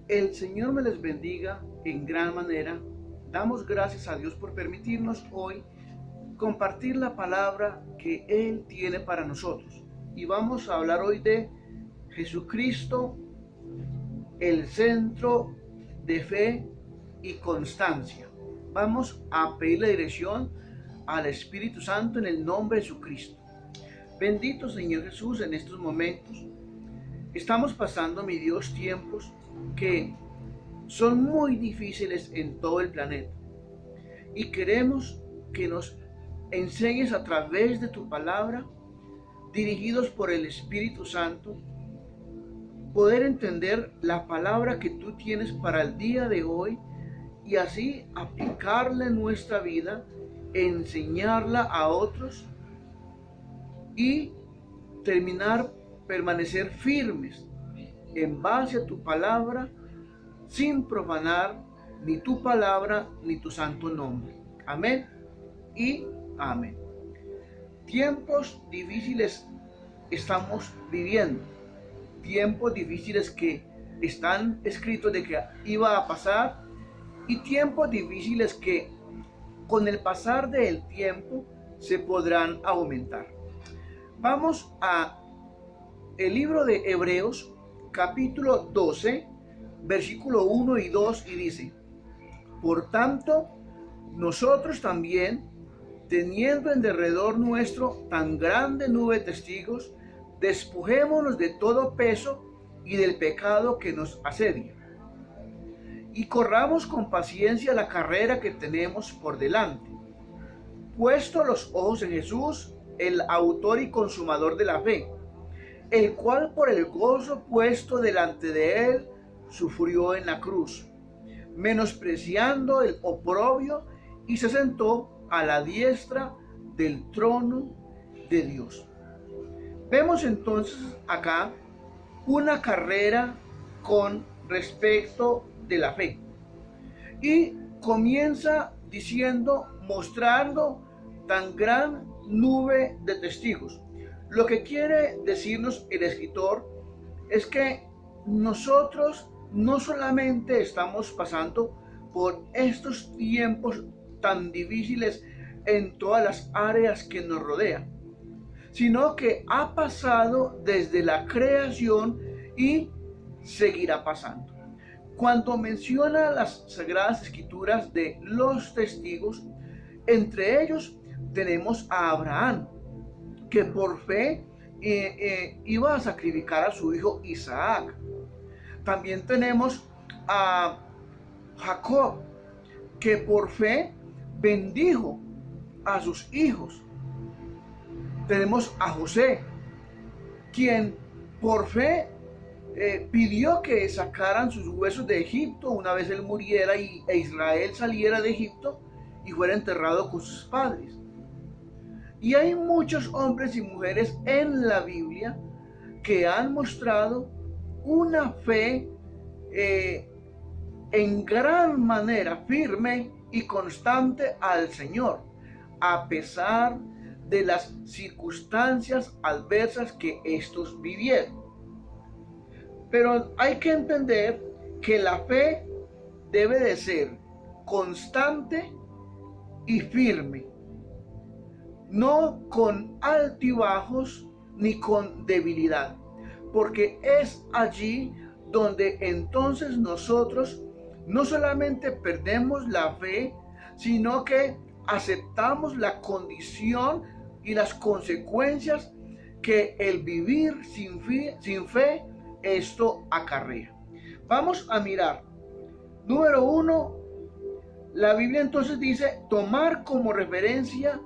El Señor me les bendiga en gran manera. Damos gracias a Dios por permitirnos hoy compartir la palabra que Él tiene para nosotros. Y vamos a hablar hoy de Jesucristo, el centro de fe y constancia. Vamos a pedir la dirección al Espíritu Santo en el nombre de Jesucristo. Bendito Señor Jesús, en estos momentos estamos pasando, mi Dios, tiempos que son muy difíciles en todo el planeta. Y queremos que nos enseñes a través de tu palabra, dirigidos por el Espíritu Santo, poder entender la palabra que tú tienes para el día de hoy y así aplicarla en nuestra vida, enseñarla a otros y permanecer firmes en base a tu palabra, sin profanar ni tu palabra ni tu santo nombre. Amén y amén. Tiempos difíciles estamos viviendo, tiempos difíciles que están escritos de que iba a pasar y tiempos difíciles que con el pasar del tiempo se podrán aumentar. Vamos a el libro de Hebreos, capítulo 12, versículo 1 y 2, y dice: por tanto, nosotros también, teniendo en derredor nuestro tan grande nube de testigos, despojémonos de todo peso y del pecado que nos asedia, y corramos con paciencia la carrera que tenemos por delante, puesto los ojos en Jesús, el autor y consumador de la fe, el cual por el gozo puesto delante de él sufrió en la cruz, menospreciando el oprobio, y se sentó a la diestra del trono de Dios. Vemos entonces acá una carrera con respecto de la fe. Y comienza diciendo, mostrando tan gran nube de testigos. Lo que quiere decirnos el escritor es que nosotros no solamente estamos pasando por estos tiempos tan difíciles en todas las áreas que nos rodean, sino que ha pasado desde la creación y seguirá pasando. Cuando menciona las Sagradas Escrituras de los testigos, entre ellos tenemos a Abraham, que por fe iba a sacrificar a su hijo Isaac. También tenemos a Jacob, que por fe bendijo a sus hijos. Tenemos a José, quien por fe pidió que sacaran sus huesos de Egipto una vez él muriera e Israel saliera de Egipto y fuera enterrado con sus padres. Y hay muchos hombres y mujeres en la Biblia que han mostrado una fe en gran manera firme y constante al Señor, a pesar de las circunstancias adversas que estos vivieron. Pero hay que entender que la fe debe de ser constante y firme, no con altibajos ni con debilidad, porque es allí donde entonces nosotros no solamente perdemos la fe, sino que aceptamos la condición y las consecuencias que el vivir sin fe esto acarrea. Vamos a mirar. Número 1, la Biblia entonces dice tomar como referencia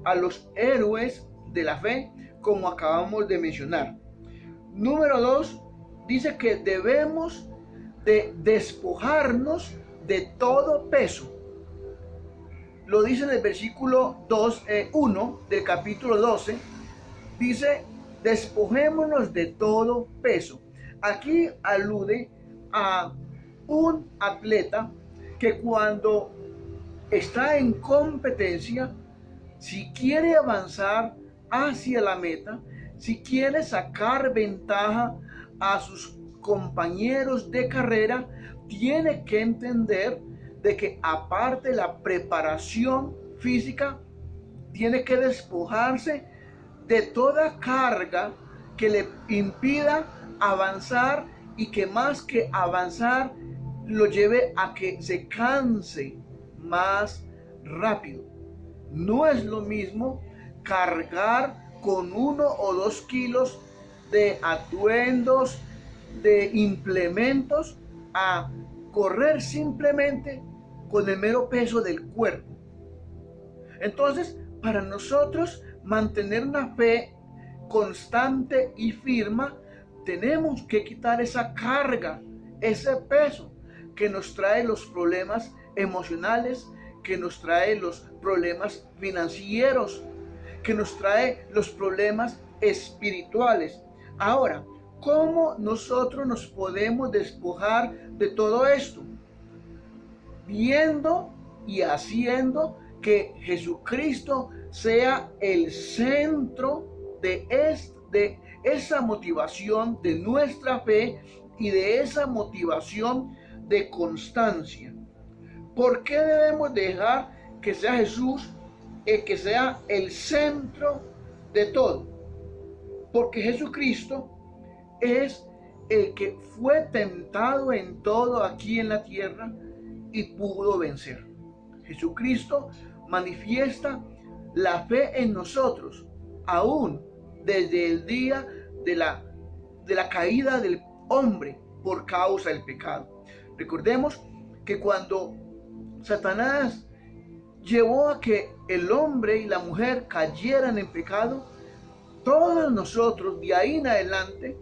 a los héroes de la fe, como acabamos de mencionar. Número 2, dice que debemos de despojarnos de todo peso. Lo dice en el versículo 1 del capítulo 12. Dice, despojémonos de todo peso. Aquí alude a un atleta que cuando está en competencia, si quiere avanzar hacia la meta, si quiere sacar ventaja a sus compañeros de carrera, tiene que entender de que aparte de la preparación física, tiene que despojarse de toda carga que le impida avanzar y que más que avanzar lo lleve a que se canse más rápido. No es lo mismo cargar con 1 o 2 kilos de atuendos, de implementos, a correr simplemente con el mero peso del cuerpo. Entonces, para nosotros mantener una fe constante y firme, tenemos que quitar esa carga, ese peso que nos trae los problemas emocionales, que nos trae los problemas financieros, que nos trae los problemas espirituales. Ahora, ¿cómo nosotros nos podemos despojar de todo esto? Viendo y haciendo que Jesucristo sea el centro de esa motivación de nuestra fe y de esa motivación de constancia. ¿Por qué debemos dejar que sea Jesús el que sea el centro de todo? Porque Jesucristo es el que fue tentado en todo aquí en la tierra y pudo vencer. Jesucristo manifiesta la fe en nosotros, aún desde el día de la caída del hombre por causa del pecado. Recordemos que cuando Satanás llevó a que el hombre y la mujer cayeran en pecado, todos nosotros de ahí en adelante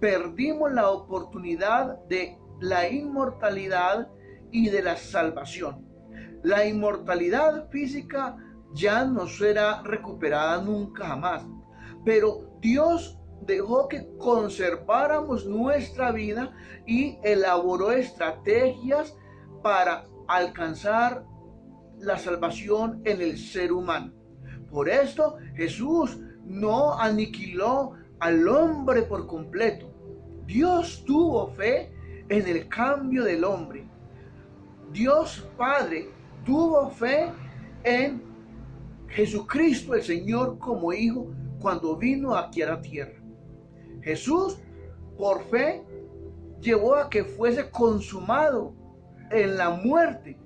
perdimos la oportunidad de la inmortalidad y de la salvación. La inmortalidad física ya no será recuperada nunca jamás, pero Dios dejó que conserváramos nuestra vida y elaboró estrategias para alcanzar la salvación en el ser humano. Por esto Jesús no aniquiló al hombre por completo. Dios tuvo fe en el cambio del hombre. Dios Padre tuvo fe en Jesucristo el Señor como Hijo cuando vino aquí a la tierra. Jesús, por fe, llevó a que fuese consumado en la muerte.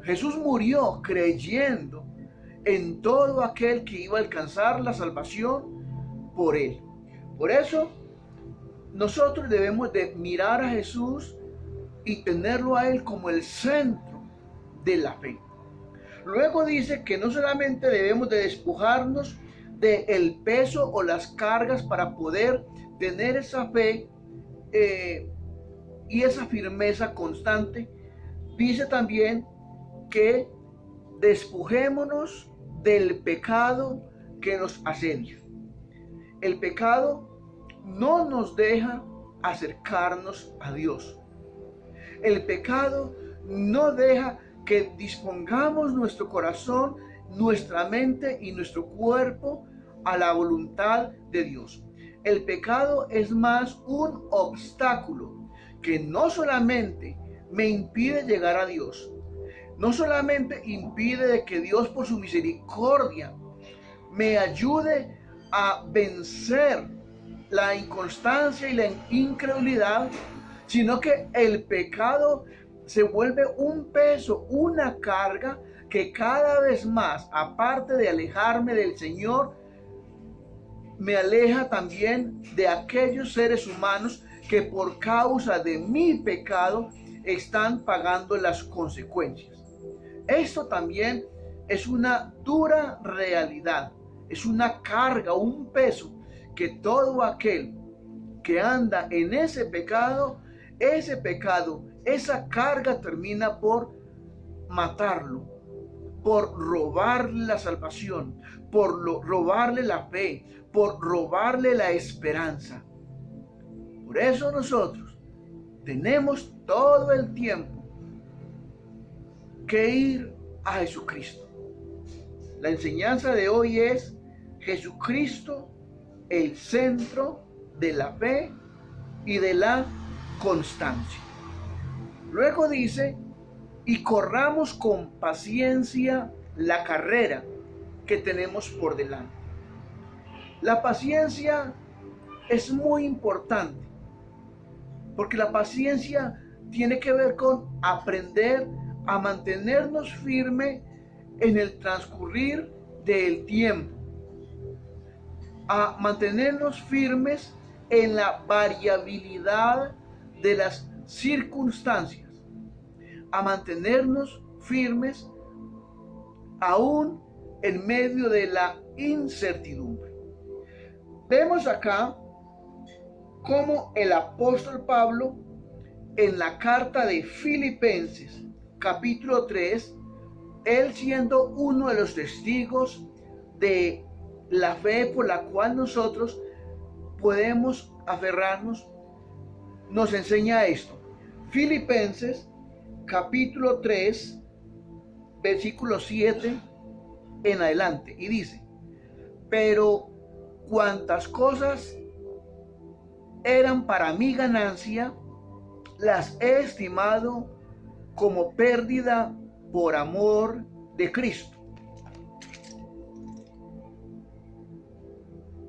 Jesús murió creyendo en todo aquel que iba a alcanzar la salvación por él. Por eso, nosotros debemos de mirar a Jesús y tenerlo a él como el centro de la fe. Luego dice que no solamente debemos de despojarnos del peso o las cargas para poder tener esa fe y esa firmeza constante, dice también que despojémonos del pecado que nos asedia. El pecado no nos deja acercarnos a Dios. El pecado no deja que dispongamos nuestro corazón, nuestra mente y nuestro cuerpo a la voluntad de Dios. El pecado es más un obstáculo que no solamente me impide llegar a Dios, no solamente impide de que Dios por su misericordia me ayude a vencer la inconstancia y la incredulidad, sino que el pecado se vuelve un peso, una carga que cada vez más, aparte de alejarme del Señor, me aleja también de aquellos seres humanos que por causa de mi pecado están pagando las consecuencias. Esto también es una dura realidad, es una carga, un peso que todo aquel que anda en ese pecado, esa carga termina por matarlo, por robarle la salvación, por robarle la fe, por robarle la esperanza. Por eso nosotros tenemos todo el tiempo que ir a Jesucristo. La enseñanza de hoy es Jesucristo, el centro de la fe y de la constancia. Luego dice, y corramos con paciencia la carrera que tenemos por delante. La paciencia es muy importante, porque la paciencia tiene que ver con aprender a mantenernos firmes en el transcurrir del tiempo, a mantenernos firmes en la variabilidad de las circunstancias, a mantenernos firmes aún en medio de la incertidumbre. Vemos acá cómo el apóstol Pablo en la carta de Filipenses capítulo 3, él siendo uno de los testigos de la fe por la cual nosotros podemos aferrarnos, nos enseña esto. Filipenses capítulo 3, versículo 7 en adelante, y dice, pero cuantas cosas eran para mi ganancia, las he estimado como pérdida por amor de Cristo.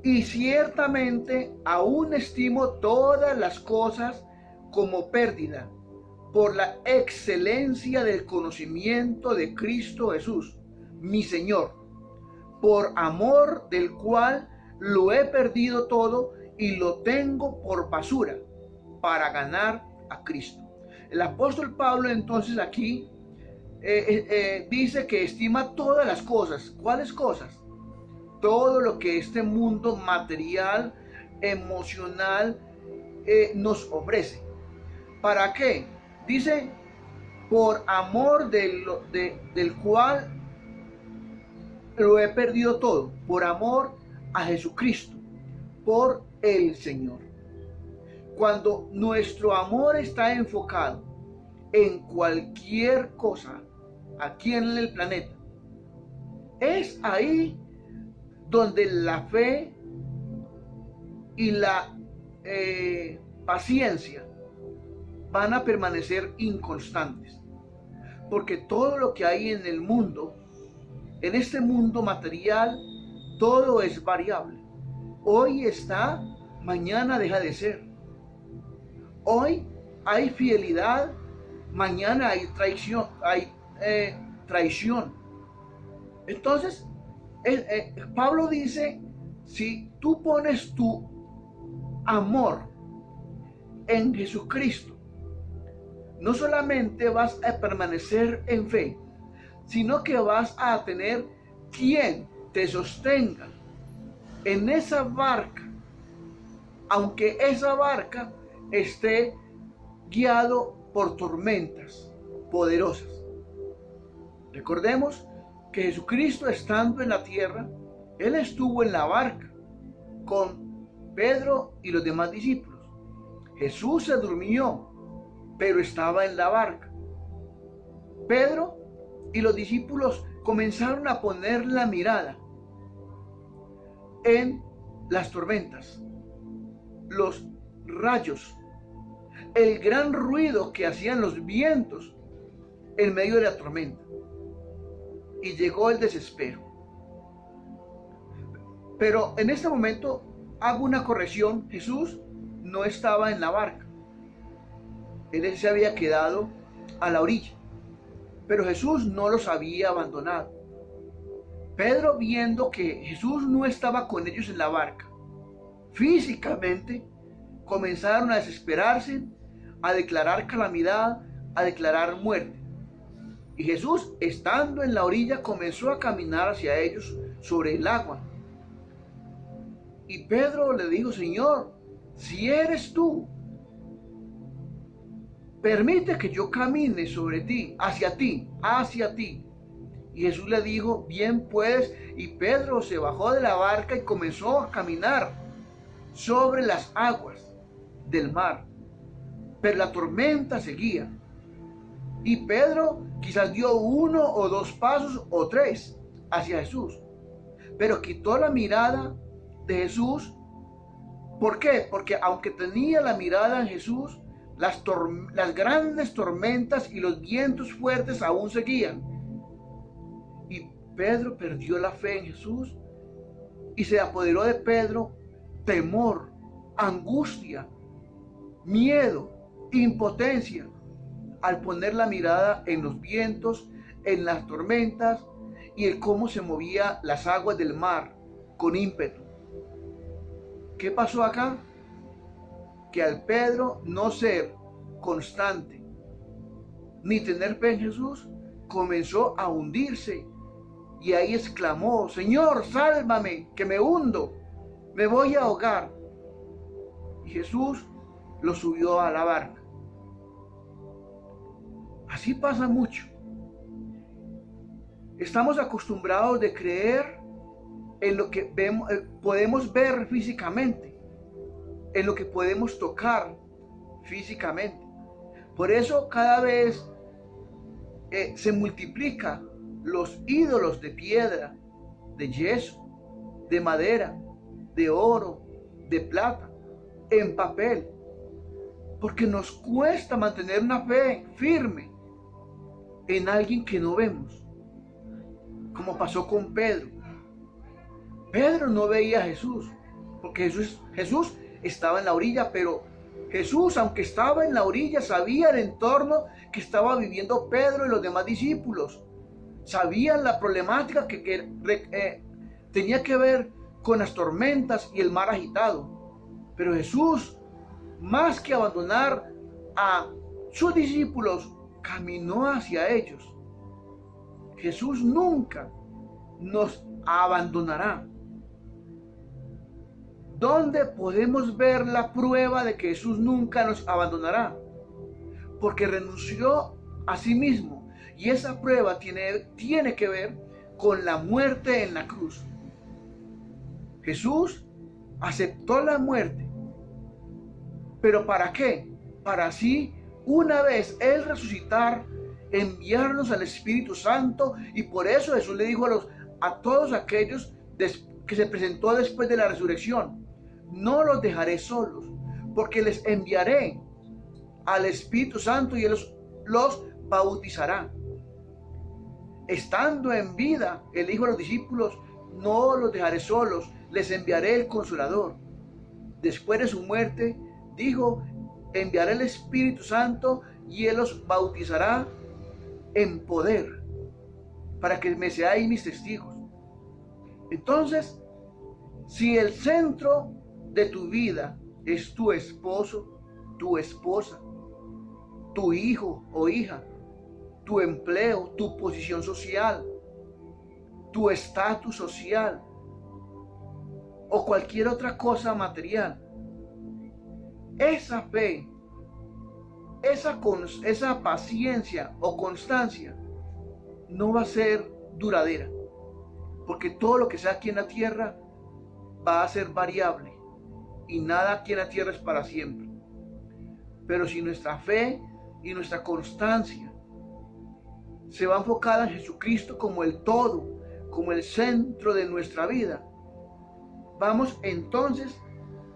Y ciertamente aún estimo todas las cosas como pérdida por la excelencia del conocimiento de Cristo Jesús, mi Señor, por amor del cual lo he perdido todo y lo tengo por basura para ganar a Cristo. El apóstol Pablo entonces aquí dice que estima todas las cosas. ¿Cuáles cosas? Todo lo que este mundo material, emocional nos ofrece. ¿Para qué? Dice, por amor del cual lo he perdido todo, por amor a Jesucristo, por el Señor. Cuando nuestro amor está enfocado en cualquier cosa aquí en el planeta, es ahí donde la fe y la paciencia van a permanecer inconstantes, porque todo lo que hay en el mundo, en este mundo material, todo es variable. Hoy está, mañana deja de ser. Hoy hay fidelidad, mañana hay traición. Entonces, Pablo dice, si tú pones tu amor en Jesucristo, no solamente vas a permanecer en fe, sino que vas a tener quien te sostenga en esa barca, aunque esa barca esté guiado por tormentas poderosas. Recordemos que Jesucristo, estando en la tierra, Él estuvo en la barca con Pedro y los demás discípulos. Jesús se durmió, pero estaba en la barca. Pedro y los discípulos comenzaron a poner la mirada en las tormentas, los rayos, el gran ruido que hacían los vientos en medio de la tormenta. Y llegó el desespero. Pero en este momento hago una corrección. Jesús no estaba en la barca. Él se había quedado a la orilla. Pero Jesús no los había abandonado. Pedro, viendo que Jesús no estaba con ellos en la barca, físicamente comenzaron a desesperarse, a declarar calamidad, a declarar muerte. Y Jesús, estando en la orilla, comenzó a caminar hacia ellos sobre el agua. Y Pedro le dijo, Señor, si eres tú, permite que yo camine sobre ti, hacia ti, hacia ti. Y Jesús le dijo, bien puedes. Y Pedro se bajó de la barca y comenzó a caminar sobre las aguas del mar. Pero la tormenta seguía. Y Pedro quizás dio 1 o 2 pasos o 3 hacia Jesús. Pero quitó la mirada de Jesús ¿Por qué? Porque aunque tenía la mirada en Jesús, las grandes tormentas y los vientos fuertes aún seguían. Y Pedro perdió la fe en Jesús y se apoderó de Pedro temor, angustia, miedo, impotencia, al poner la mirada en los vientos, en las tormentas y en cómo se movían las aguas del mar con ímpetu. ¿Qué pasó acá? Que al Pedro no ser constante ni tener fe en Jesús, comenzó a hundirse y ahí exclamó: Señor, sálvame, que me hundo, me voy a ahogar. Y Jesús lo subió a la barca. Así pasa mucho. Estamos acostumbrados de creer en lo que vemos, podemos ver físicamente, en lo que podemos tocar físicamente. Por eso cada vez se multiplican los ídolos de piedra, de yeso, de madera, de oro, de plata, en papel, porque nos cuesta mantener una fe firme en alguien que no vemos, como pasó con Pedro. Pedro no veía a Jesús, porque Jesús estaba en la orilla, pero Jesús, aunque estaba en la orilla, sabía el entorno que estaba viviendo Pedro y los demás discípulos. Sabían la problemática que tenía que ver con las tormentas y el mar agitado. Pero Jesús, más que abandonar a sus discípulos, caminó hacia ellos. Jesús nunca nos abandonará. ¿Dónde podemos ver la prueba de que Jesús nunca nos abandonará? Porque renunció a sí mismo. Y esa prueba tiene que ver con la muerte en la cruz. Jesús aceptó la muerte. ¿Pero para qué? Para así, una vez Él resucitar, enviarnos al Espíritu Santo. Y por eso Jesús le dijo a todos aquellos que se presentó después de la resurrección: no los dejaré solos, porque les enviaré al Espíritu Santo y Él los bautizará. Estando en vida, Él dijo a los discípulos: no los dejaré solos, les enviaré el Consolador. Después de su muerte, dijo: enviaré el Espíritu Santo y Él los bautizará en poder, para que me seáis mis testigos. Entonces, si el centro de tu vida es tu esposo, tu esposa, tu hijo o hija, tu empleo, tu posición social, tu estatus social o cualquier otra cosa material, esa fe, esa paciencia o constancia no va a ser duradera, porque todo lo que sea aquí en la tierra va a ser variable y nada aquí en la tierra es para siempre. Pero si nuestra fe y nuestra constancia se va enfocada en Jesucristo como el todo, como el centro de nuestra vida, vamos entonces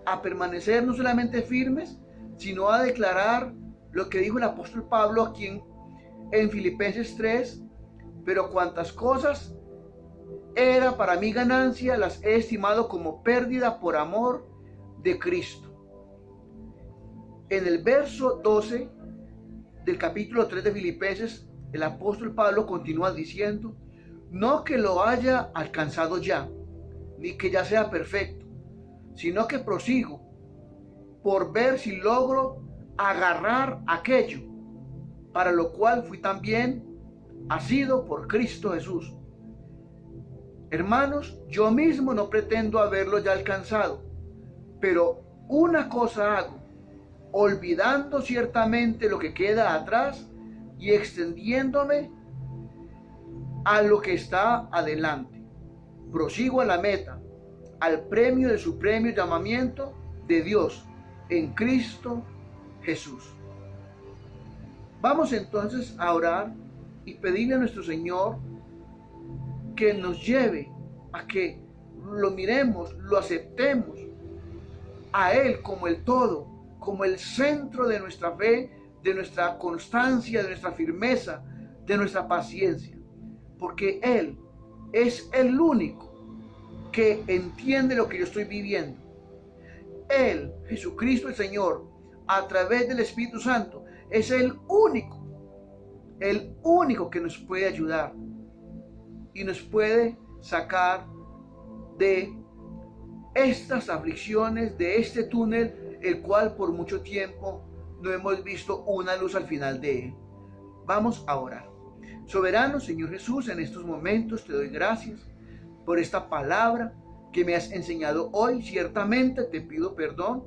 a permanecer no solamente firmes, sino a declarar lo que dijo el apóstol Pablo aquí en Filipenses 3: pero cuantas cosas era para mí ganancia, las he estimado como pérdida por amor de Cristo. En el verso 12 del capítulo 3 de Filipenses, el apóstol Pablo continúa diciendo: no que lo haya alcanzado ya, ni que ya sea perfecto, sino que prosigo por ver si logro agarrar aquello para lo cual fui también asido por Cristo Jesús. Hermanos, yo mismo no pretendo haberlo ya alcanzado, pero una cosa hago, olvidando ciertamente lo que queda atrás y extendiéndome a lo que está adelante. Prosigo a la meta, al premio del supremo llamamiento de Dios en Cristo Jesús. Vamos entonces a orar y pedirle a nuestro Señor que nos lleve a que lo miremos, lo aceptemos a Él como el todo, como el centro de nuestra fe, de nuestra constancia, de nuestra firmeza, de nuestra paciencia. Porque Él es el único que entiende lo que yo estoy viviendo. Él, Jesucristo el Señor, a través del Espíritu Santo, es el único que nos puede ayudar y nos puede sacar de estas aflicciones, de este túnel, el cual por mucho tiempo no hemos visto una luz al final de él. Vamos a orar. Soberano Señor Jesús, en estos momentos te doy gracias por esta palabra que me has enseñado hoy. Ciertamente te pido perdón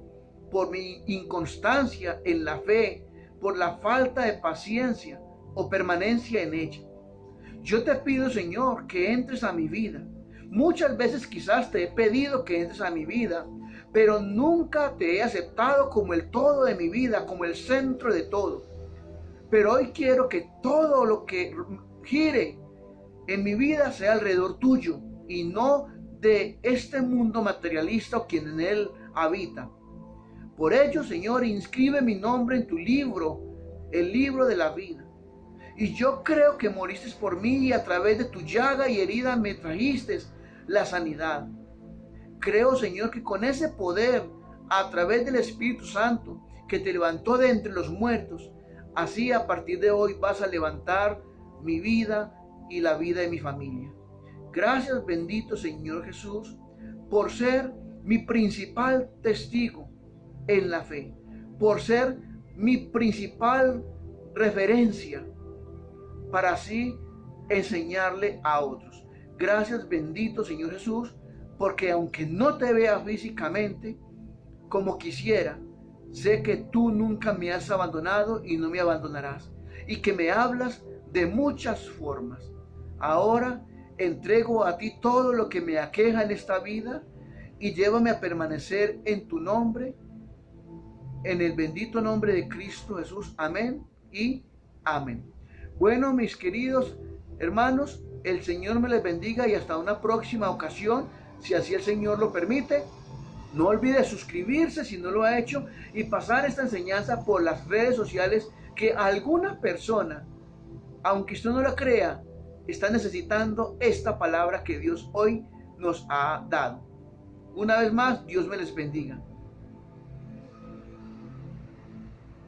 por mi inconstancia en la fe, por la falta de paciencia o permanencia en ella. Yo te pido, Señor, que entres a mi vida. Muchas veces quizás te he pedido que entres a mi vida, pero nunca te he aceptado como el todo de mi vida, como el centro de todo. Pero hoy quiero que todo lo que gire en mi vida sea alrededor tuyo y no de este mundo materialista o quien en él habita. Por ello, Señor, inscribe mi nombre en tu libro, el libro de la vida. Y yo creo que moriste por mí y a través de tu llaga y herida me trajiste la sanidad. Creo, Señor, que con ese poder, a través del Espíritu Santo, que te levantó de entre los muertos, así a partir de hoy vas a levantar mi vida y la vida de mi familia. Gracias, bendito Señor Jesús, por ser mi principal testigo en la fe, por ser mi principal referencia para así enseñarle a otros. Gracias, bendito Señor Jesús, porque aunque no te vea físicamente como quisiera, sé que tú nunca me has abandonado y no me abandonarás, y que me hablas de muchas formas. Ahora entrego a ti todo lo que me aqueja en esta vida y llévame a permanecer en tu nombre, en el bendito nombre de Cristo Jesús. Amén y amén. Bueno, mis queridos hermanos, el Señor me les bendiga y hasta una próxima ocasión, si así el Señor lo permite. No olvide suscribirse si no lo ha hecho y pasar esta enseñanza por las redes sociales, que alguna persona, aunque usted no lo crea, está necesitando esta palabra que Dios hoy nos ha dado. Una vez más, Dios me les bendiga.